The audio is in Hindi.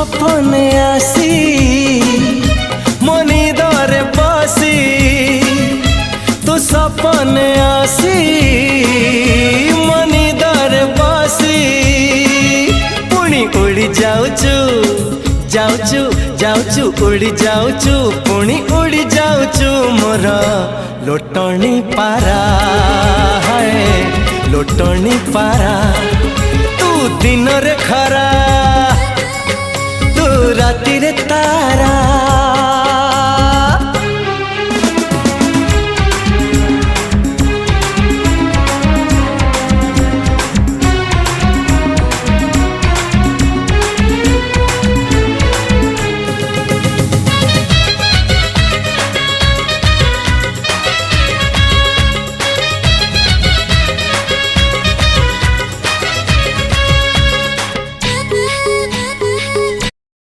सपने आसी मनी दरे बसी तू सपने आसी मनी दरे बसी पुणी उड़ी जाऊचु जाऊचु जाऊचु उड़ी जाऊचु पुणी उड़ी जाऊचु मोर लोटणी पारा है लोटणी पारा तू दिन रे खरा तू राति रे तारा।